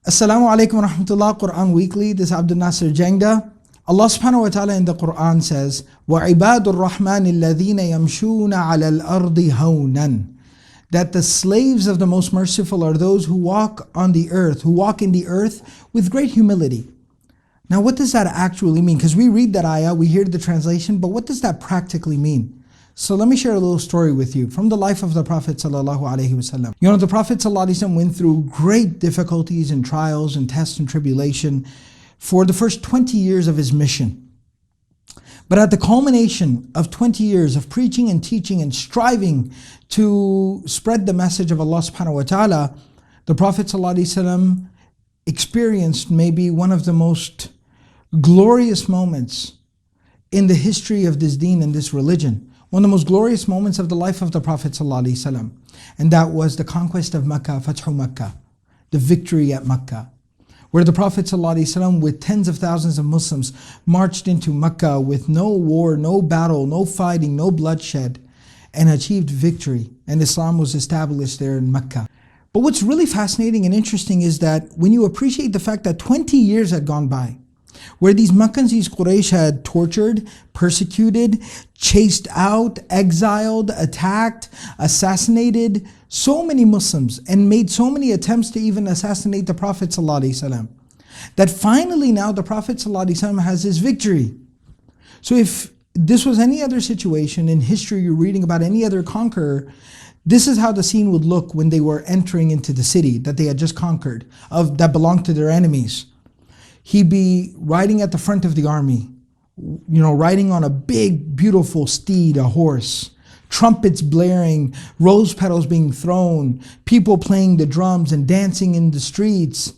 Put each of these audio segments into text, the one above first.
Assalamu alaikum wa rahmatullah. Quran Weekly. This is Abdul Nasir Jangda. Allah subhanahu wa ta'ala in the Quran says, وَعِبَادُ الرَّحْمَنِ الَّذِينَ يَمْشُونَ عَلَى الْأَرْضِ هَوْنًا. That the slaves of the Most Merciful are those who walk on the earth, who walk in the earth with great humility. Now what does that actually mean? Because we read that ayah, we hear the translation, but what does that practically mean? So let me share a little story with you from the life of the Prophet sallallahu alaihi wasallam. You know, the Prophet sallallahu alaihi wasallam went through great difficulties and trials and tests and tribulation for the first 20 years of his mission. But at the culmination of 20 years of preaching and teaching and striving to spread the message of Allah subhanahu wa ta'ala, the Prophet sallallahu alaihi wasallam experienced maybe one of the most glorious moments in the history of this deen and this religion. One of the most glorious moments of the life of the Prophet ﷺ, and that was the conquest of Makkah, Fathu Makkah, the victory at Makkah, where the Prophet ﷺ with tens of thousands of Muslims marched into Makkah with no war, no battle, no fighting, no bloodshed, and achieved victory, and Islam was established there in Makkah. But what's really fascinating and interesting is that when you appreciate the fact that 20 years had gone by, where these Makkans, these Quraysh had tortured, persecuted, chased out, exiled, attacked, assassinated so many Muslims and made so many attempts to even assassinate the Prophet ﷺ, that finally now the Prophet ﷺ has his victory. So if this was any other situation in history, you're reading about any other conqueror, this is how the scene would look when they were entering into the city that they had just conquered, that belonged to their enemies. He'd be riding at the front of the army, you know, riding on a big, beautiful steed, a horse, trumpets blaring, rose petals being thrown, people playing the drums and dancing in the streets,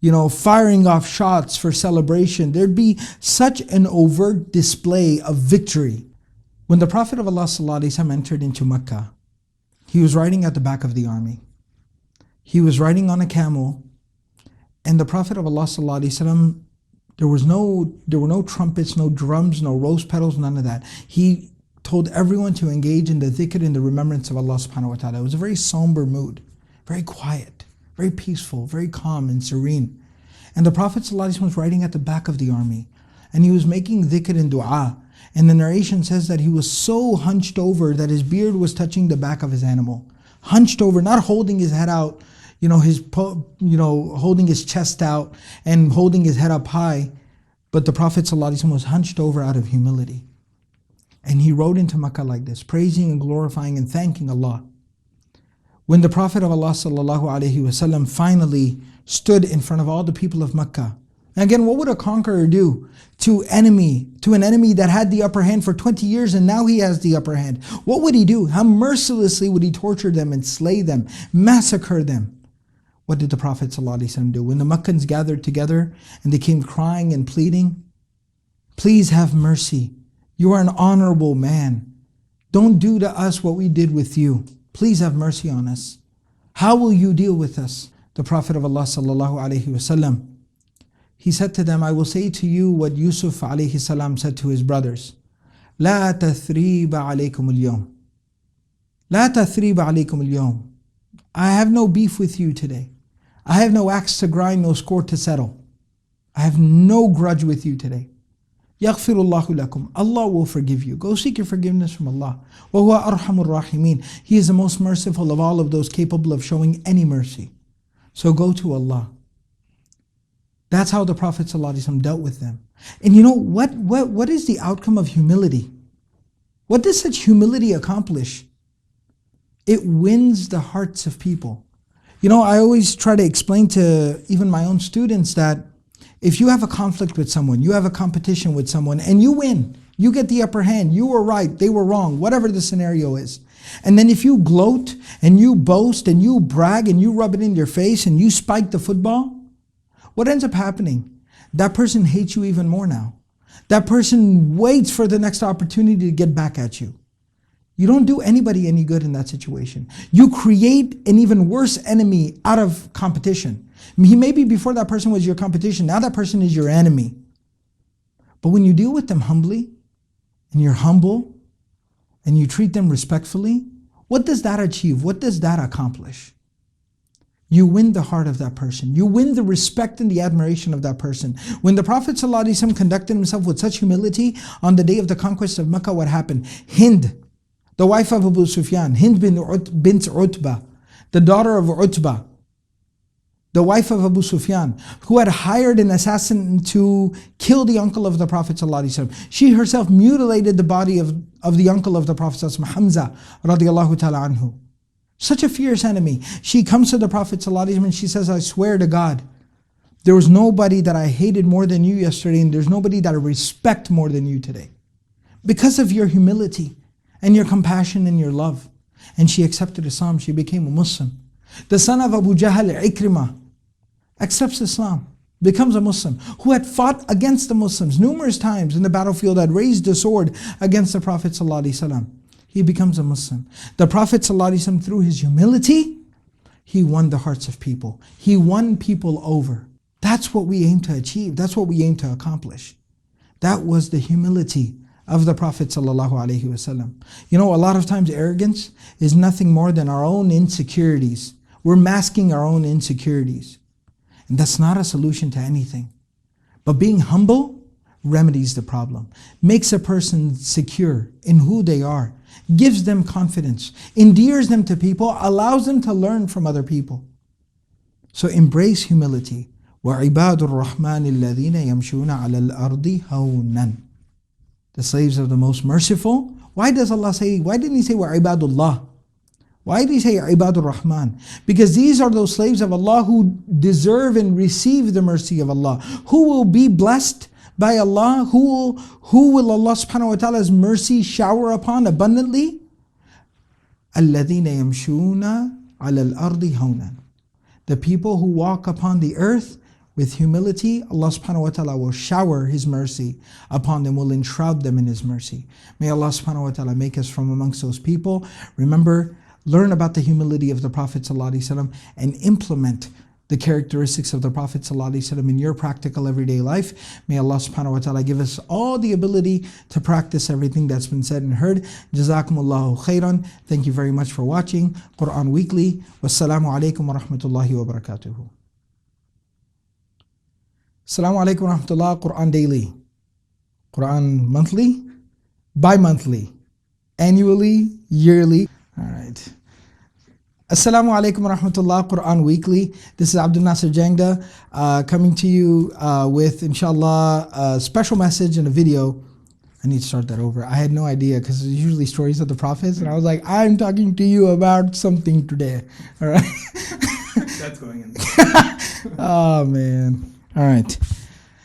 you know, firing off shots for celebration. There'd be such an overt display of victory. When the Prophet of Allah ﷺ entered into Makkah, he was riding at the back of the army. He was riding on a camel. And the Prophet of Allah ﷺ, there were no trumpets, no drums, no rose petals, none of that. He told everyone to engage in the dhikr and the remembrance of Allah subhanahu wa ta'ala. It was a very somber mood, very quiet, very peaceful, very calm and serene. And the Prophet ﷺ was riding at the back of the army, and he was making dhikr and dua. And the narration says that he was so hunched over that his beard was touching the back of his animal. Hunched over, not holding his head out, holding his chest out and holding his head up high, but the Prophet ﷺ was hunched over out of humility. And he rode into Makkah like this, praising and glorifying and thanking Allah. When the Prophet of Allah ﷺ finally stood in front of all the people of Makkah, and again, what would a conqueror do to an enemy that had the upper hand for 20 years and now he has the upper hand? What would he do? How mercilessly would he torture them and slay them, massacre them? What did the Prophet ﷺ do? When the Makkans gathered together and they came crying and pleading, please have mercy. You are an honorable man. Don't do to us what we did with you. Please have mercy on us. How will you deal with us? The Prophet of Allah ﷺ, he said to them, I will say to you what Yusuf ﷺ said to his brothers. لا تثريب عليكم اليوم. لا تثريب عليكم اليوم. I have no beef with you today. I have no axe to grind, no score to settle. I have no grudge with you today. يغفر الله لكم. Allah will forgive you. Go seek your forgiveness from Allah. وهو أرحم الراحمين. He is the most merciful of all of those capable of showing any mercy. So go to Allah. That's how the Prophet ﷺ dealt with them. And you know, what is the outcome of humility? What does such humility accomplish? It wins the hearts of people. You know, I always try to explain to even my own students that if you have a conflict with someone, you have a competition with someone, and you win, you get the upper hand, you were right, they were wrong, whatever the scenario is. And then if you gloat and you boast and you brag and you rub it in your face and you spike the football, what ends up happening? That person hates you even more now. That person waits for the next opportunity to get back at you. You don't do anybody any good in that situation. You create an even worse enemy out of competition. He maybe before that person was your competition, now that person is your enemy. But when you deal with them humbly, and you're humble, and you treat them respectfully, what does that achieve? What does that accomplish? you win the heart of that person. You win the respect and the admiration of that person. When the Prophet ﷺ conducted himself with such humility on the day of the conquest of Makkah, what happened? Hind, the wife of Abu Sufyan, Hind bint Utbah, the daughter of Utbah, the wife of Abu Sufyan, who had hired an assassin to kill the uncle of the Prophet ﷺ. She herself mutilated the body of the uncle of the Prophet ﷺ, Hamza radiallahu ta'ala anhu. Such a fierce enemy. She comes to the Prophet ﷺ and she says, I swear to God, there was nobody that I hated more than you yesterday, and there's nobody that I respect more than you today. Because of your humility and your compassion and your love. And she accepted Islam, she became a Muslim. The son of Abu Jahl, Ikrimah, accepts Islam, becomes a Muslim, who had fought against the Muslims numerous times in the battlefield, had raised the sword against the Prophet ﷺ. He becomes a Muslim. The Prophet ﷺ, through his humility, he won the hearts of people. He won people over. That's what we aim to achieve. That's what we aim to accomplish. That was the humility of the Prophet ﷺ. You know, a lot of times arrogance is nothing more than our own insecurities. We're masking our own insecurities. And that's not a solution to anything. But being humble remedies the problem, makes a person secure in who they are, gives them confidence, endears them to people, allows them to learn from other people. So embrace humility. وَعِبَادُ الرَّحْمَنِ الَّذِينَ يَمْشُونَ عَلَى الْأَرْضِ هَوْنًا. The slaves of the most merciful. Why didn't he say وَعِبَادُ اللَّهِ? Why did he say Ibadur Rahman? Because these are those slaves of Allah who deserve and receive the mercy of Allah, who will be blessed by Allah, who will Allah subhanahu wa ta'ala's mercy shower upon abundantly. الَّذِينَ يَمْشُونَ عَلَى الْأَرْضِ هَوْنًا. The people who walk upon the earth with humility, Allah subhanahu wa ta'ala will shower His mercy upon them, will enshroud them in His mercy. May Allah subhanahu wa ta'ala make us from amongst those people. Remember, learn about the humility of the Prophet ﷺ and implement the characteristics of the Prophet ﷺ in your practical everyday life. May Allah subhanahu wa ta'ala give us all the ability to practice everything that's been said and heard. Jazakumullahu khairan. Thank you very much for watching Quran Weekly. Wassalamu alaikum wa rahmatullahi wa barakatuhu. Assalamu alaikum wa rahmatullah. Quran Daily. Quran Monthly, bi-monthly, annually, yearly. All right. Assalamu alaikum wa rahmatullah, Quran Weekly. This is Abdul Nasir Jangda coming to you with, inshallah, a special message and a video. I need to start that over. I had no idea because it's usually stories of the prophets, and I was like, I'm talking to you about something today. All right. That's going in. Oh, man. All right.